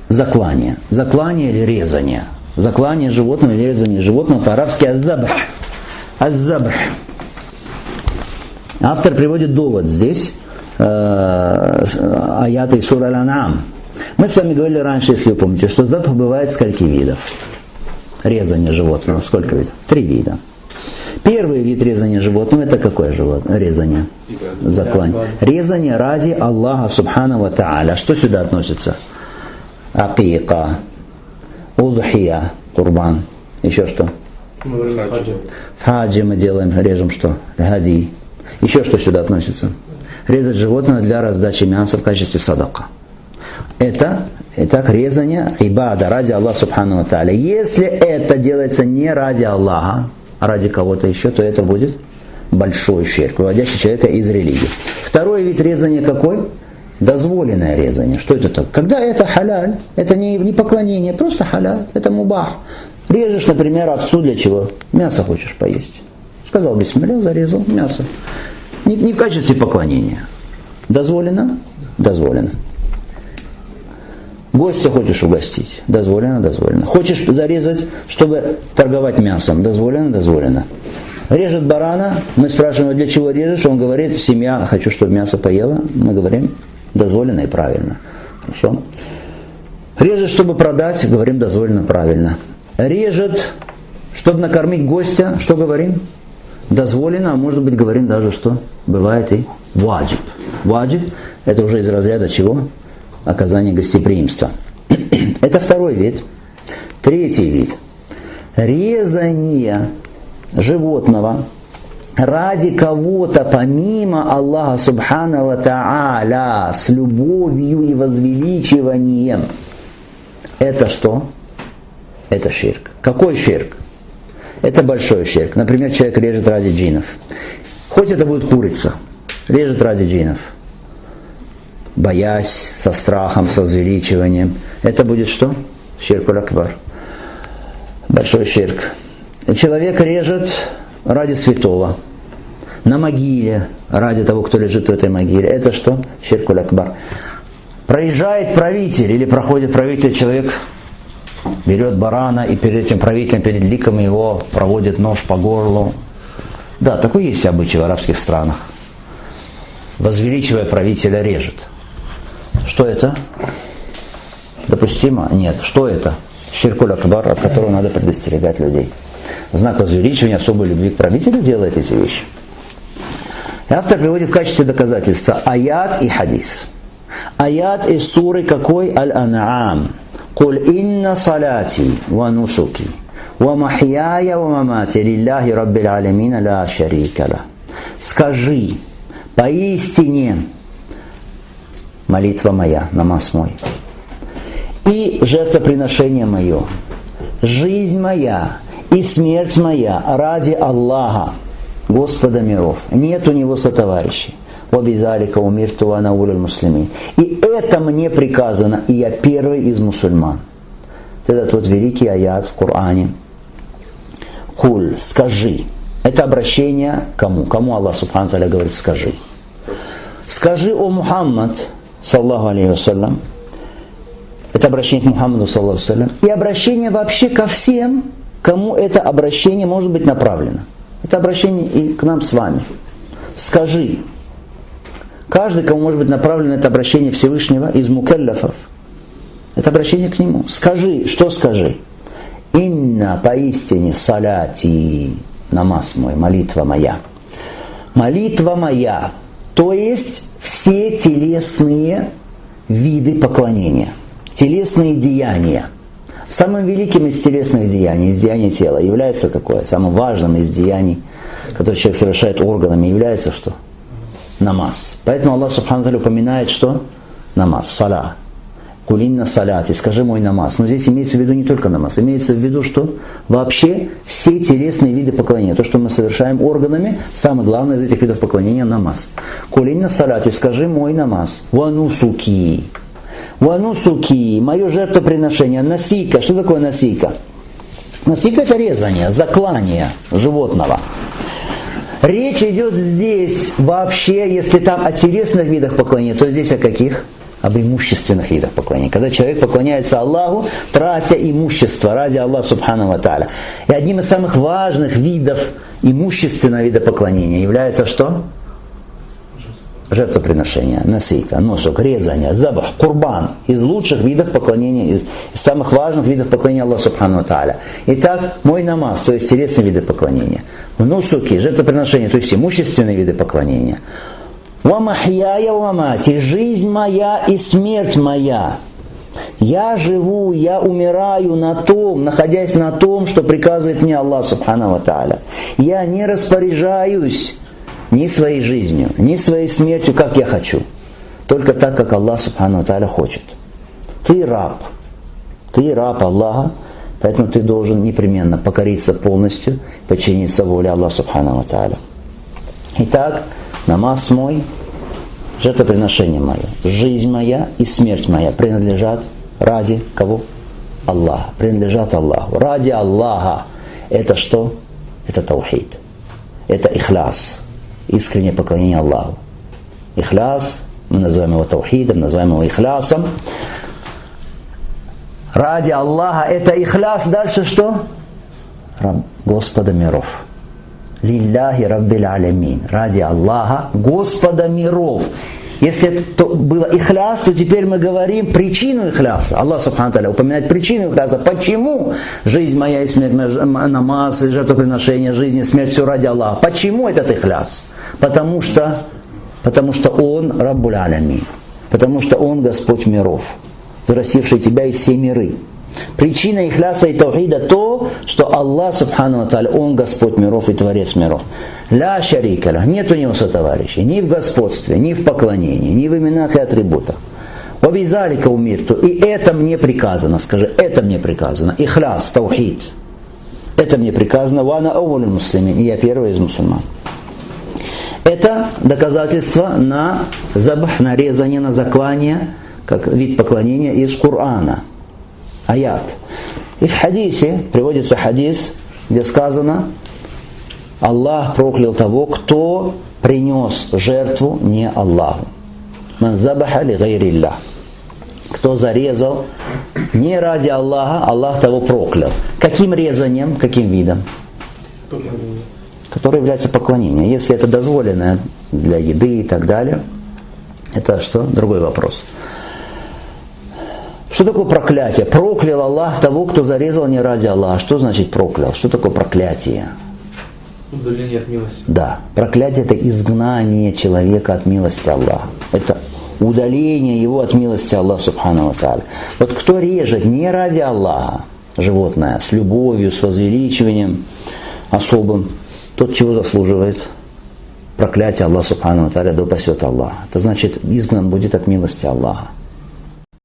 Заклание. Заклание или резание. Заклание животного или резание животного по-арабски аззабх. Аззабх. Автор приводит довод здесь, аяты из суры Аль-Ан'ам. Мы с вами говорили раньше, если вы помните, что забх бывает скольки видов. Резание животного. Сколько видов? 3 вида. Первый вид резания животного — это какое животное? Резание. Заклание. Резание ради Аллаха Субхану ва Тааля. Что сюда относится? Акика, удхия, курбан. Еще что? В хаджи мы делаем, режем что? Хади. Еще что сюда относится? Резать животное для раздачи мяса в качестве садака. Это резание ибада ради Аллаха Субхану ва Тааля. Если это делается не ради Аллаха, а ради кого-то еще, то это будет большой ширк, выводящий человека из религии. Второй вид резания какой? Дозволенное резание. Что это так? Когда это халяль, это не поклонение, просто халяль, это мубах. Режешь, например, овцу для чего? Мясо хочешь поесть. Сказал бисмилля, зарезал мясо. Не в качестве поклонения. Дозволено? Дозволено. Гостя хочешь угостить? Дозволено? Дозволено. Хочешь зарезать, чтобы торговать мясом? Дозволено? Дозволено. Режет барана, мы спрашиваем, для чего режешь? Он говорит, семья, хочу, чтобы мясо поела. Мы говорим, дозволено и правильно. Хорошо. Режет, чтобы продать, говорим, дозволено, правильно. Режет, чтобы накормить гостя, что говорим? Дозволено, а может быть говорим даже, что бывает и ваджиб. Ваджиб — это уже из разряда чего? Оказание гостеприимства. Это второй вид. Третий вид. Резание животного ради кого-то помимо Аллаха Субхану ва Тааля с любовью и возвеличиванием. Это что? Это ширк. Какой ширк? Это большой ширк. Например, человек режет ради джиннов. Хоть это будет курица. Режет ради джиннов. Боясь, со страхом, со возвеличиванием. Это будет что? Ширкуль акбар. Большой ширк. Человек режет ради святого. На могиле, ради того, кто лежит в этой могиле. Это что? Ширкуль акбар. Проезжает правитель или проходит правитель, человек берет барана и перед этим правителем, перед ликом его проводит нож по горлу. Да, такой есть обычай в арабских странах. Возвеличивая правителя, режет. Что это? Допустимо? Нет. Что это? Ширкуль акбар, от которого надо предостерегать людей. В знак возвеличивания особой любви к правителю делает эти вещи. И автор приводит в качестве доказательства аят и хадис. Аят из суры какой? Аль-Ан'ам. «Куль инна салати ва нусуки ва махьяя ва мамати лилляхи раббил алямина ла шарика ла». Скажи, поистине молитва моя, намаз мой, и жертвоприношение мое, жизнь моя и смерть моя ради Аллаха, Господа миров. Нет у него сотоварищей. «Вабизалика умирту ва ана улюль муслимин». И это мне приказано, и я первый из мусульман. Этот вот великий аят в Коране. «Куль», скажи. Это обращение к кому? Кому Аллах Субхану Тааля говорит «скажи». Скажи, о Мухаммад, саллаху алейхи вассалям. Это обращение к Мухаммаду, саллаху алейхи вассалям. И обращение вообще ко всем, кому это обращение может быть направлено. Это обращение и к нам с вами. Скажи. Каждый, кому может быть направлено это обращение Всевышнего из мукаллафов. Это обращение к нему. Скажи. Что скажи? Инна поистине саляти, намаз мой, молитва моя. Молитва моя. То есть все телесные виды поклонения. Телесные деяния. Самым великим из телесных деяний, из деяний тела, является какое? Самым важным из деяний, которые человек совершает органами, является что? Намаз. Поэтому Аллах Субхану Тааля упоминает, что? Намаз, саля. Кулинна саляти, скажи мой намаз. Но здесь имеется в виду не только намаз, имеется в виду, что вообще все телесные виды поклонения, то, что мы совершаем органами, самое главное из этих видов поклонения — намаз. Кулинна саляти, скажи мой намаз. Ванусуки. Ванусуки, мое жертвоприношение. Насика. Что такое насика? Насика — это резание, заклание животного. Речь идет здесь вообще, если там о телесных видах поклонения, то здесь о каких? об имущественных видах поклонения. Когда человек поклоняется Аллаху, тратя имущество ради Аллаха Субхану ва Тааля. И одним из самых важных видов имущественного вида поклонения является что? Жертвоприношение, насейка, носок, резание, забах, курбан. Из лучших видов поклонения, из самых важных видов поклонения Аллаху Субхану ва Тааля. Итак, мой намаз, то есть телесные виды поклонения. Нусуки, жертвоприношение, то есть имущественные виды поклонения. Ва махьяя ва мати, жизнь моя и смерть моя. Я живу, я умираю на том, находясь на том, что приказывает мне Аллах Субхану ва Тааля. Я не распоряжаюсь ни своей жизнью, ни своей смертью, как я хочу. Только так, как Аллах Субхану ва Тааля хочет. Ты раб Аллаха, поэтому ты должен непременно покориться полностью, подчиниться воле Аллаха Субхану ва Тааля. Итак, намаз мой, жертвоприношение мое, жизнь моя и смерть моя принадлежат ради кого? Аллаха. Принадлежат Аллаху. Ради Аллаха. Это что? Это таухид. Это ихляс. Искреннее поклонение Аллаху. Ихляс, мы называем его таухидом, называем его ихлясом. Ради Аллаха это ихляс. Дальше что? Господа миров. Лилляхи Раббил Алямин. Ради Аллаха, Господа миров. Если это было ихляс, то теперь мы говорим причину ихляса. Аллах Субхану ва Тааля упоминает причину ихляса. Почему жизнь моя и смерть моя, намаз, жертвоприношение, жизнь и смерть все ради Аллаха? Почему этот ихляс? Потому что Он Раббуль Алямин. Потому что Он Господь миров, вырастивший тебя и все миры. Причина ихляса и таухида то, что Аллах Субхану ва Тааля, Он Господь миров и Творец миров. Ля шарика ля, нет у Него сотоварищей, ни в господстве, ни в поклонении, ни в именах и атрибутах. Вабизалика умирту, и это мне приказано, скажи, это мне приказано. Ихляс, таухид. Это мне приказано, вана ауль муслимин, и я первый из мусульман. Это доказательство на забах, на резание, на заклание, как вид поклонения из Корана. Аят. И в хадисе, приводится хадис, где сказано, Аллах проклял того, кто принес жертву не Аллаху. Ман забаха ли гайриллах. Кто зарезал не ради Аллаха, Аллах того проклял. Каким резанием, каким видом? Который является поклонением. Если это дозволено для еды и так далее, это что? Другой вопрос. Что такое проклятие? Проклял Аллах того, кто зарезал не ради Аллаха. Что значит проклял? Что такое проклятие? Удаление от милости. Да. Проклятие – это изгнание человека от милости Аллаха. Это удаление его от милости Аллаха Субхану ва Тааля. Вот кто режет не ради Аллаха животное, с любовью, с возвеличиванием особым, тот чего заслуживает? Проклятие Аллаха Субхану ва Тааля, да упасет Аллах. Это значит, изгнан будет от милости Аллаха.